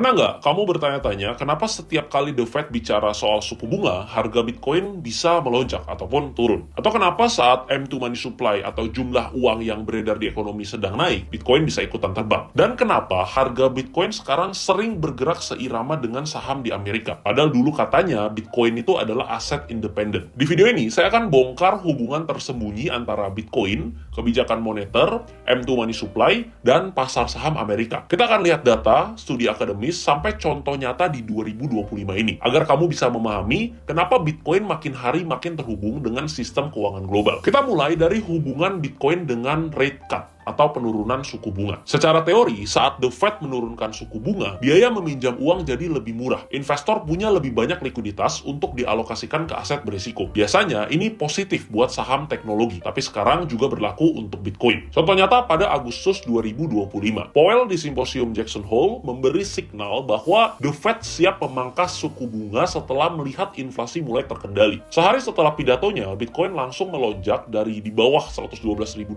Pernah nggak kamu bertanya-tanya kenapa setiap kali The Fed bicara soal suku bunga, harga Bitcoin bisa melonjak ataupun turun? Atau kenapa saat M2 money supply atau jumlah uang yang beredar di ekonomi sedang naik, Bitcoin bisa ikutan terbang? Dan kenapa harga Bitcoin sekarang sering bergerak seirama dengan saham di Amerika? Padahal dulu katanya Bitcoin itu adalah aset independen. Di video ini saya akan bongkar hubungan tersembunyi antara Bitcoin, kebijakan moneter, M2 money supply, dan pasar saham Amerika. Kita akan lihat data, studi akademis, sampai contoh nyata di 2025 ini, agar kamu bisa memahami kenapa Bitcoin makin hari makin terhubung dengan sistem keuangan global. Kita mulai dari hubungan Bitcoin dengan rate cut atau penurunan suku bunga. Secara teori, saat The Fed menurunkan suku bunga, biaya meminjam uang jadi lebih murah. Investor punya lebih banyak likuiditas untuk dialokasikan ke aset berisiko. Biasanya, ini positif buat saham teknologi, tapi sekarang juga berlaku untuk Bitcoin. Contoh nyata pada Agustus 2025, Powell di simposium Jackson Hole memberi signal bahwa The Fed siap memangkas suku bunga setelah melihat inflasi mulai terkendali. Sehari setelah pidatonya, Bitcoin langsung melonjak dari di bawah $112.000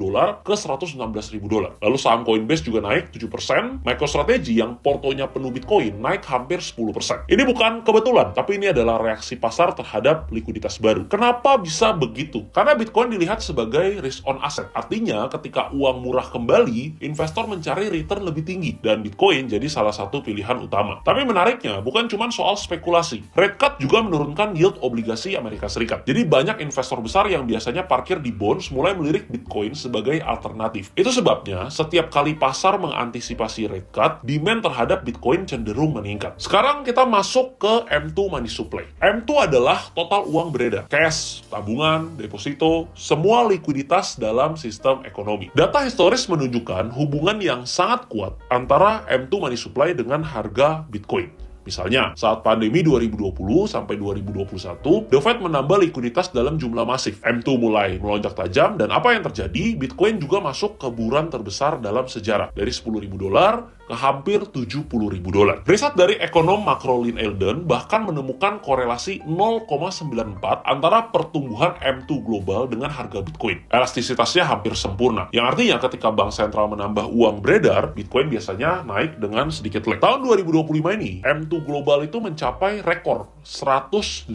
ke $116.000. Lalu saham Coinbase juga naik 7%, MicroStrategy yang portonya penuh Bitcoin naik hampir 10%. Ini bukan kebetulan, tapi ini adalah reaksi pasar terhadap likuiditas baru. Kenapa bisa begitu? Karena Bitcoin dilihat sebagai risk on asset. Artinya, ketika uang murah kembali, investor mencari return lebih tinggi, dan Bitcoin jadi salah satu pilihan utama. Tapi menariknya, bukan cuma soal spekulasi. Rate cut juga menurunkan yield obligasi Amerika Serikat. Jadi banyak investor besar yang biasanya parkir di bonds mulai melirik Bitcoin sebagai alternatif. Itu sebabnya, setiap kali pasar mengantisipasi rate cut, demand terhadap Bitcoin cenderung meningkat. Sekarang kita masuk ke M2 money supply. M2 adalah total uang beredar. Cash, tabungan, deposito, semua likuiditas dalam sistem ekonomi. Data historis menunjukkan hubungan yang sangat kuat antara M2 money supply dengan harga Bitcoin. Misalnya, saat pandemi 2020 sampai 2021, The Fed menambah likuiditas dalam jumlah masif. M2 mulai melonjak tajam, dan apa yang terjadi? Bitcoin juga masuk ke buran terbesar dalam sejarah, dari $10.000 ke hampir $70.000. Riset dari ekonom makro Lyn Alden bahkan menemukan korelasi 0,94 antara pertumbuhan M2 global dengan harga Bitcoin. Elastisitasnya hampir sempurna, yang artinya ketika bank sentral menambah uang beredar, Bitcoin biasanya naik dengan sedikit lag. Tahun 2025 ini, M2 global itu mencapai rekor 108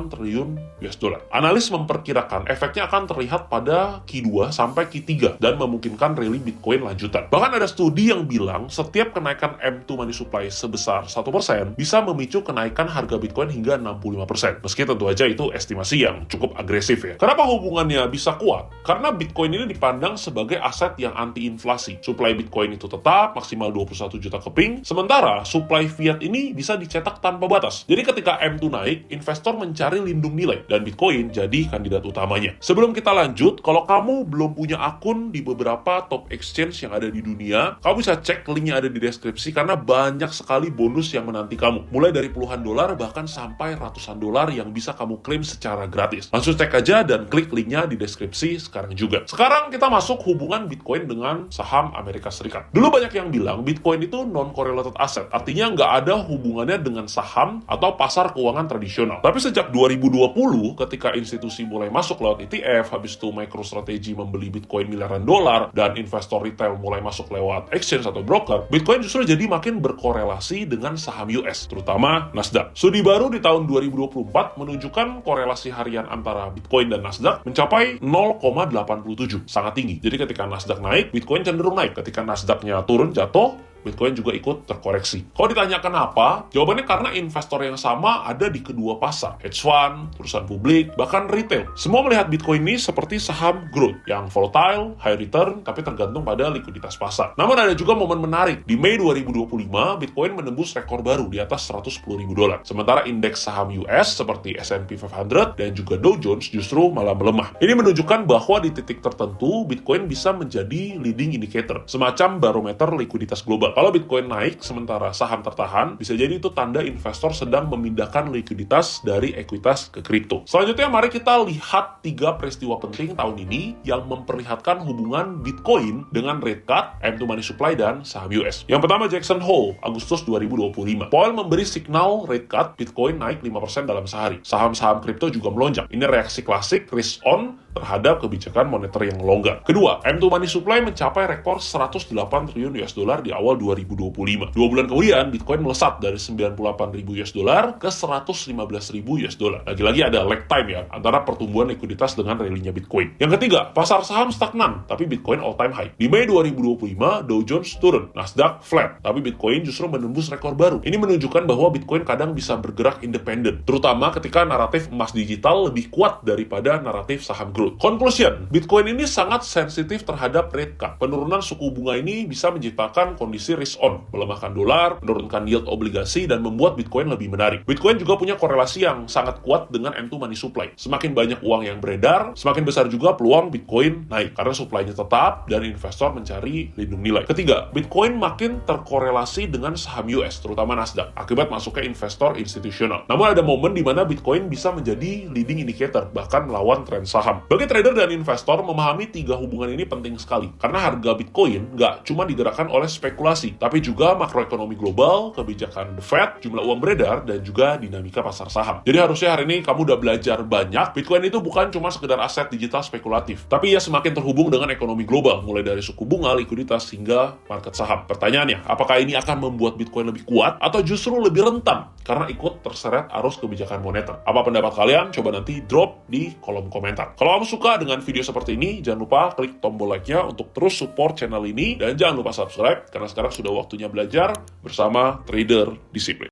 triliun US dollar. Analis memperkirakan efeknya akan terlihat pada Q2 sampai Q3 dan memungkinkan rally Bitcoin lanjutan. Bahkan ada studi yang bilang setiap kenaikan M2 money supply sebesar 1% bisa memicu kenaikan harga Bitcoin hingga 65%. Meski tentu aja itu estimasi yang cukup agresif ya. Kenapa hubungannya bisa kuat? Karena Bitcoin ini dipandang sebagai aset yang anti-inflasi. Supply Bitcoin itu tetap maksimal 21 juta keping, sementara supply fiat ini bisa dicetak tanpa batas. Jadi ketika M2 naik, investor mencari lindung nilai, dan Bitcoin jadi kandidat utamanya. Sebelum kita lanjut, kalau kamu belum punya akun di beberapa top exchange yang ada di dunia, kamu bisa cek linknya ada di deskripsi, karena banyak sekali bonus yang menanti kamu. Mulai dari puluhan dolar, bahkan sampai ratusan dolar yang bisa kamu klaim secara gratis. Langsung cek aja dan klik linknya di deskripsi sekarang juga. Sekarang kita masuk hubungan Bitcoin dengan saham Amerika Serikat. Dulu banyak yang bilang Bitcoin itu non-correlated asset, artinya nggak ada hubungannya dengan saham atau pasar keuangan tradisional. Tapi sejak 2020, ketika institusi mulai masuk lewat ETF, habis itu MicroStrategy membeli Bitcoin miliaran dolar, dan investor retail mulai masuk lewat exchange atau broker, Bitcoin justru jadi makin berkorelasi dengan saham US, terutama Nasdaq. Studi baru di tahun 2024 menunjukkan korelasi harian antara Bitcoin dan Nasdaq mencapai 0,87, sangat tinggi. Jadi ketika Nasdaq naik, Bitcoin cenderung naik. Ketika Nasdaqnya turun, jatuh, Bitcoin juga ikut terkoreksi. Kalau ditanya kenapa, jawabannya karena investor yang sama ada di kedua pasar. Hedge fund, perusahaan publik, bahkan retail. Semua melihat Bitcoin ini seperti saham growth, yang volatile, high return, tapi tergantung pada likuiditas pasar. Namun ada juga momen menarik. Di Mei 2025, Bitcoin menembus rekor baru di atas $110.000. Sementara indeks saham US seperti S&P 500 dan juga Dow Jones justru malah melemah. Ini menunjukkan bahwa di titik tertentu, Bitcoin bisa menjadi leading indicator, semacam barometer likuiditas global. Kalau Bitcoin naik sementara saham tertahan, bisa jadi itu tanda investor sedang memindahkan likuiditas dari ekuitas ke kripto. Selanjutnya, mari kita lihat 3 peristiwa penting tahun ini yang memperlihatkan hubungan Bitcoin dengan rate cut, M2 money supply, dan saham US. Yang pertama, Jackson Hole, Agustus 2025. Powell memberi signal rate cut, Bitcoin naik 5% dalam sehari. Saham-saham kripto juga melonjak. Ini reaksi klasik risk on terhadap kebijakan moneter yang longgar. Kedua, M2 money supply mencapai rekor 108 triliun US dollar di awal 2025. 2 bulan kemudian, Bitcoin melesat dari 98.000 US dollar ke 115.000 US dollar. Lagi-lagi ada lag time ya, antara pertumbuhan likuiditas dengan rally-nya Bitcoin. Yang ketiga, pasar saham stagnan, tapi Bitcoin all time high. Di Mei 2025, Dow Jones turun, Nasdaq flat, tapi Bitcoin justru menembus rekor baru. Ini menunjukkan bahwa Bitcoin kadang bisa bergerak independen, terutama ketika naratif emas digital lebih kuat daripada naratif saham growth. Conclusion, Bitcoin ini sangat sensitif terhadap rate cut. Penurunan suku bunga ini bisa menciptakan kondisi risk on, melemahkan dolar, menurunkan yield obligasi, dan membuat Bitcoin lebih menarik. Bitcoin juga punya korelasi yang sangat kuat dengan M2 money supply. Semakin banyak uang yang beredar, semakin besar juga peluang Bitcoin naik, karena supply-nya tetap dan investor mencari lindung nilai. Ketiga, Bitcoin makin terkorelasi dengan saham US, terutama Nasdaq, akibat masuknya investor institusional. Namun ada momen di mana Bitcoin bisa menjadi leading indicator, bahkan melawan tren saham. Bagi trader dan investor, memahami tiga hubungan ini penting sekali, karena harga Bitcoin nggak cuma digerakkan oleh spekulasi, tapi juga makroekonomi global, kebijakan The Fed, jumlah uang beredar, dan juga dinamika pasar saham. Jadi harusnya hari ini kamu udah belajar banyak, Bitcoin itu bukan cuma sekedar aset digital spekulatif, tapi ia semakin terhubung dengan ekonomi global, mulai dari suku bunga, likuiditas, hingga market saham. Pertanyaannya, apakah ini akan membuat Bitcoin lebih kuat, atau justru lebih rentan karena ikut terseret arus kebijakan moneter? Apa pendapat kalian? Coba nanti drop di kolom komentar. Kalau kamu suka dengan video seperti ini, jangan lupa klik tombol like-nya untuk terus support channel ini, dan jangan lupa subscribe, karena sekarang sudah waktunya belajar bersama Trader Disiplin.